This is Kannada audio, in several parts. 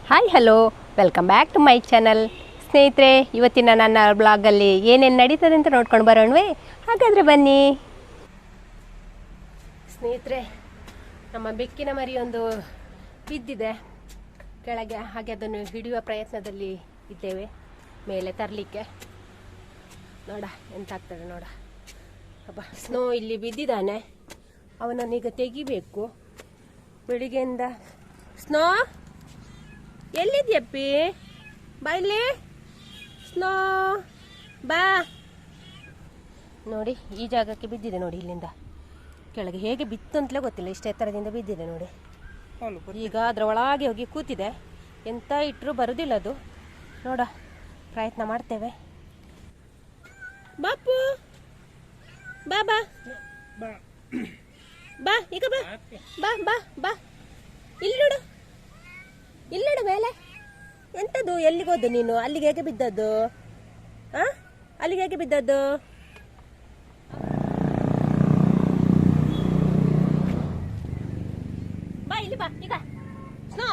Hi hello welcome back to my channel. ಸ್ನೇಹಿತರೆ, ಇವತ್ತಿನ ನನ್ನ ಬ್ಲಾಗಲ್ಲಿ ಏನೇನು ನಡೀತದೆ ಅಂತ ನೋಡ್ಕೊಂಡು ಬರೋಣವೇ? ಹಾಗಾದರೆ ಬನ್ನಿ ಸ್ನೇಹಿತರೆ. ನಮ್ಮ ಬೆಕ್ಕಿನ ಮರಿ ಒಂದು ಬಿದ್ದಿದೆ ಕೆಳಗೆ, ಹಾಗೆ ಅದನ್ನು ಹಿಡಿಯುವ ಪ್ರಯತ್ನದಲ್ಲಿ ಇದ್ದೇವೆ ಮೇಲೆ ತರಲಿಕ್ಕೆ. ನೋಡ ಎಂತಾಗ್ತದೆ ನೋಡ. ಅಬ್ಬ, ಸ್ನೋ ಇಲ್ಲಿ ಬಿದ್ದಿದ್ದಾನೆ, ಅವನನ್ನೀಗ ತೆಗಿಬೇಕು ಬೆಳಿಗ್ಗೆಯಿಂದ. ಸ್ನೋ ಎಲ್ಲಿದ್ಯಪ್ಪಿ? ಬಾ ಇಲ್ಲಿ ಸ್ನೋ, ಬಾ. ನೋಡಿ ಈ ಜಾಗಕ್ಕೆ ಬಿದ್ದಿದೆ ನೋಡಿ, ಇಲ್ಲಿಂದ ಕೆಳಗೆ ಹೇಗೆ ಬಿತ್ತು ಅಂತಲೇ ಗೊತ್ತಿಲ್ಲ, ಇಷ್ಟು ಎತ್ತರದಿಂದ ಬಿದ್ದಿದೆ ನೋಡಿ. ಈಗ ಅದರ ಒಳಗೆ ಹೋಗಿ ಕೂತಿದೆ, ಎಂತ ಇಟ್ಟರು ಬರುವುದಿಲ್ಲ ಅದು. ನೋಡ ಪ್ರಯತ್ನ ಮಾಡ್ತೇವೆ. ಬಾಪು ಬಾ ಬಾ ಬಾ, ಈಗ ಬಾ ಬಾ ಬಾ ಬಾ. ಇಲ್ಲಿ ನೋಡು, ಇಲ್ಲಿ ನೋಡು ಮೇಲೆ. ಎಂಥದ್ದು? ಎಲ್ಲಿಗೋದು ನೀನು? ಅಲ್ಲಿಗೆ ಹೇಗೆ ಬಿದ್ದದ್ದು? ಅಲ್ಲಿಗೆ ಹೇಗೆ ಬಿದ್ದದ್ದು? ಬಾ ಇಲ್ಲಿ ಬಾ ಈಗ. ಸ್ನೋ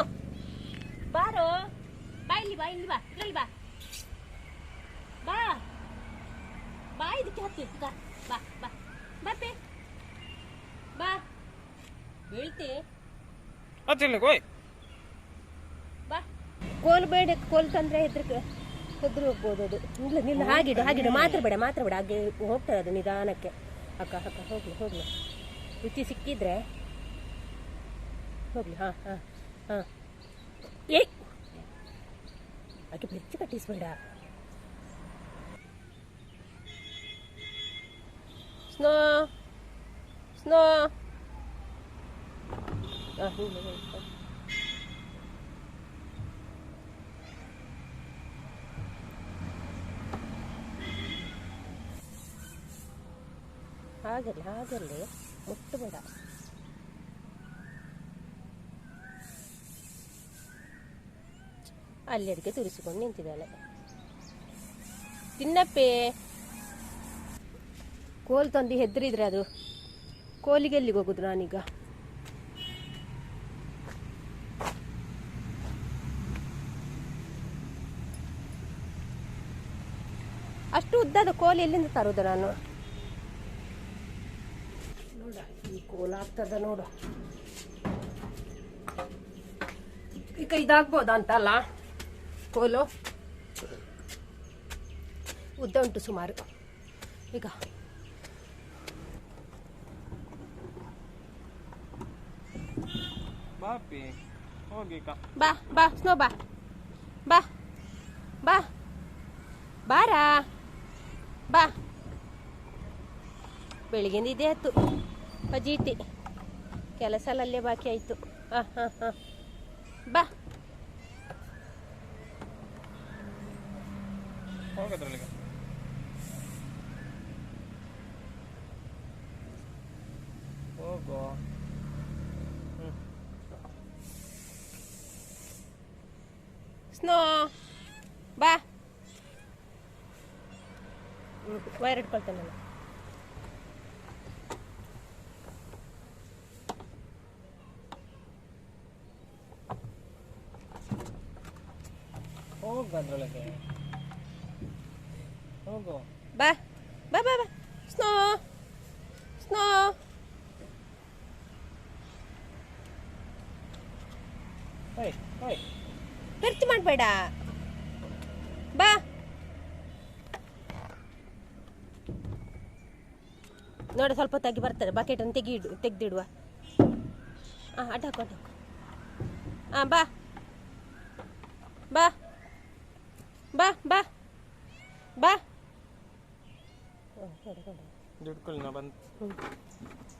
ಬಾರೋ, ಬಾ ಇಲ್ಲಿ ಬಾ, ಇಲ್ಲಿ ಬಾ, ಇಲ್ಲಿ ಬಾ ಬಾ ಬಾ, ಇದಕ್ಕೆ ಹತ್ತಿ ಈಗ. ಬಾ ಬಾ ಬಾಪೆ, ಬಾ. ಬೀಳ್ತಿ ಬಾ. ಕೋಲ್ ಬೇಡ, ಕೋಲ್ ತಂದ್ರೆ ಹೆದ್ರು ಹೋಗ್ಬೋದು ಅದು. ಇಲ್ಲ ನಿಲ್ಲ, ಹಾಗಿಡು ಹಾಗಿಡು, ಮಾತಾಡಬೇಡ ಮಾತಾಡಬೇಡ, ಹಾಗೆ ಹೋಗ್ತದೆ ಅದು ನಿಧಾನಕ್ಕೆ. ಅಕ್ಕ ಅಕ್ಕ ಹೋಗ್ಲಿ ಹೋಗ್ಲಿ, ರುಚಿ ಸಿಕ್ಕಿದ್ರೆ ಹೋಗ್ಲಿ. ಹಾಂ ಹಾಂ ಹಾಂ. ಏ ಆಕೆ ಬೆಚ್ಚ ಕಟ್ಟಿಸ್ಬೇಡ. Snow snow. ಹಾಗಲ್ಲ ಹಾಗಲ್ಲೇ ಮುಟ್ಟಬೇಡ. ಅಲ್ಲಿ ಅದಕ್ಕೆ ತುರಿಸಿಕೊಂಡು ನಿಂತಿದ್ದಾಳೆ. ತಿನ್ನಪ್ಪೆ. ಕೋಲ್ ತಂದು ಹೆದರಿದ್ರೆ ಅದು ಕೋಲಿಗೆ ಎಲ್ಲಿಗೆ ಹೋಗುದು ನಾನೀಗ? ಅಷ್ಟು ಉದ್ದದ ಕೋಲ್ ಎಲ್ಲಿಂದ ತರುವುದು ನಾನು? ನೋಡ ಈ ಕೋಲ್ ಆಗ್ತದ ನೋಡು. ಈಗ ಇದಾಗ್ಬೋದಾ ಅಂತಲ್ಲ, ಕೋಲು ಉದ್ದ ಉಂಟು ಸುಮಾರು. ಈಗ ಬಾ ಬಾ ಸ್ನೋ, ಬಾ ಬಾ ಬಾ ಬಾರಾ ಬಾ. ಬೆಳಿಗ್ಗೆಂದ ಇದೇ ಆಯ್ತು ಅಜೀತಿ, ಕೆಲಸ ಅಲ್ಲೇ ಬಾಕಿ ಆಯಿತು. ಹಾಂ ಹಾಂ ಹಾಂ ಬಾ. ಸ್ನೋ ಬಾ. ವೈರ್ ಇಟ್ಕೊಳ್ತೇನೆ ನಾನು. ಹೋಗೋದ್ರೊಳಗೆ ಹೋಗು. ಬಾ ಬಾ ಬಾ ಬಾ. Snow snow. ಖರ್ಚು ಮಾಡಬೇಡ, ಬಾ. ನೋಡಿ ಸ್ವಲ್ಪ ಹೊತ್ತಾಗಿ ಬರ್ತಾರೆ, ಬಕೆಟನ್ನು ತೆಗೆದಿಡುವ. ಹಾಂ ಅಡ್ಡ ಹಾಕು ಅಡ್ಡ ಹಾಕು. ಹಾಂ ಬಾ ಬಾ ಬಾ ಬಾ ಬಾ.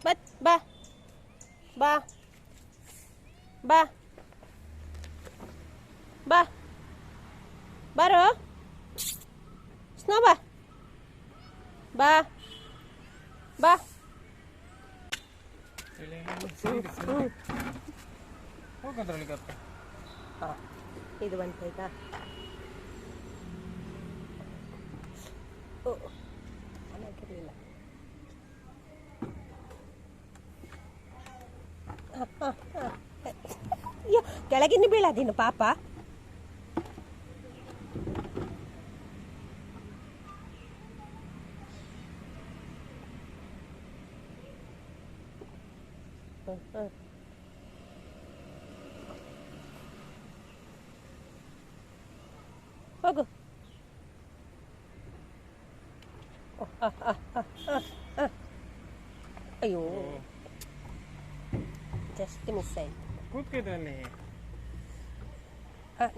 ಬತ್ ಬಾ ಬಾ ಬಾ ಬಾ ಬಾರೋ ಸ್ನೋ, ಬಾ ಬಾ ಬಾ. ಹಾಂ ಇದು ಬಂತಾಯ್ತಾ? ಓ ಚೆನ್ನಾಗಿರಲಿಲ್ಲ. ಅಯ್ಯೋ ಕೆಳಗಿನ ಬೀಳಾದೀನು ಪಾಪ. ಹೋಗು. ಅಯ್ಯೋ ಜಸ್ಟ್ ಮಿಸ್ ಆಯ್ತು. ಕೂತ್ಕಿದ್ದಾನೆ.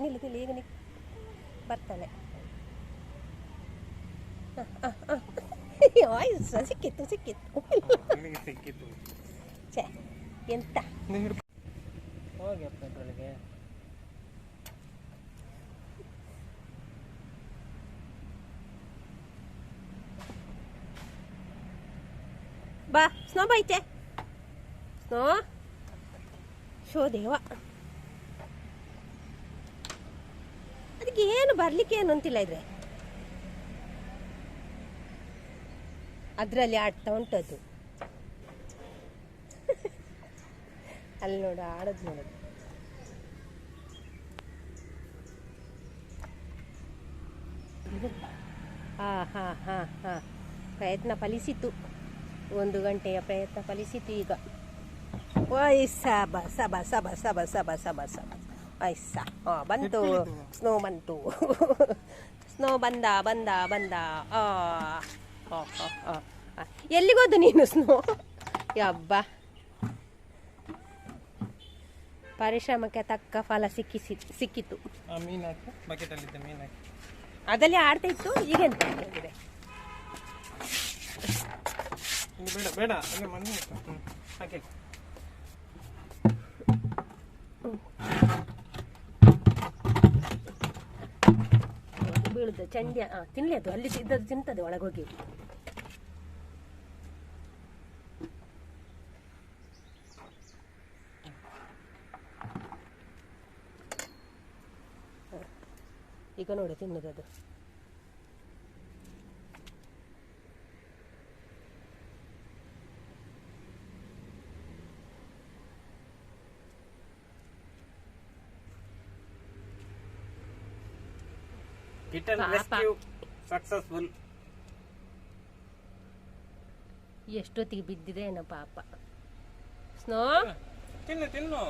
ನಿಲ್ಲು ಈಗ ಬರ್ತಾನೆ. ಸಿಕ್ಕಿತ್ತು ಸಿಕ್ಕಿತ್ತು. ಛೇ ಎಂತ ಹೋಗಿ ಅಪ್ಪಳಿಗೆ. ಬಾ ಸ್ನೋ ಬೈತೆ. ಸ್ನೋ ಶೋ ದೇವ, ಅದಕ್ಕೆ ಏನು ಬರ್ಲಿಕ್ಕೆ ಏನು ಅಂತಿಲ್ಲ ಇದ್ರೆ ಅದರಲ್ಲಿ ಆಡ್ತಾ ಉಂಟದು. ಅಲ್ಲಿ ನೋಡು ಆಡೋದು ನೋಡೋದು. ಹಾ ಪ್ರಯತ್ನ ಫಲಿಸಿತು. 1 ಗಂಟೆಯ ಪ್ರಯತ್ನ ಫಲಿಸಿತು. ಈಗ ಸಬ ಸಬ ಸಬ ಸಬ ಸಬ ಸಬ ಸಬ ಐಸ ಬಂತು. ಸ್ನೋ ಬಂತು. ಸ್ನೋ ಬಂದ. ಎಲ್ಲಿಗೋದು ನೀನು ಸ್ನೋ? ಯಬ್ಬ, ಪರಿಶ್ರಮಕ್ಕೆ ತಕ್ಕ ಫಲ ಸಿಕ್ಕಿತು. ಅದಲ್ಲಿ ಆಡ್ತಾ ಇತ್ತು. ಈಗ ಎಂತ ಆಗಿದೆ? ಬೀಳುದು ಚಂಡ್ಯ. ತಿನ್ಲಿ, ಅದು ಅಲ್ಲಿ ಇದ್ದದ್ದು ತಿಂತದೆ ಒಳಗೋಗಿ. ಈಗ ನೋಡಿ ತಿನ್ನುದದು. Kitten rescue successful. ಎಷ್ಟೊತ್ತಿಗೆ ಬಿದ್ದಿದೆ ಏನೋ ಪಾಪ. ಸ್ನೋ ತಿನ್ನು.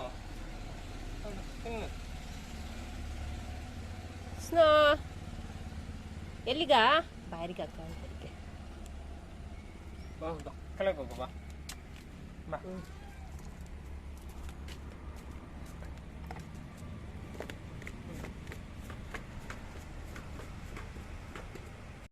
ಸ್ನೋ ಎಲ್ಲಿಗ? ಬಾರಿಗೆ ಹಾಕ. ಕೆಳಗೆ ಹೋಗು ಬಾ.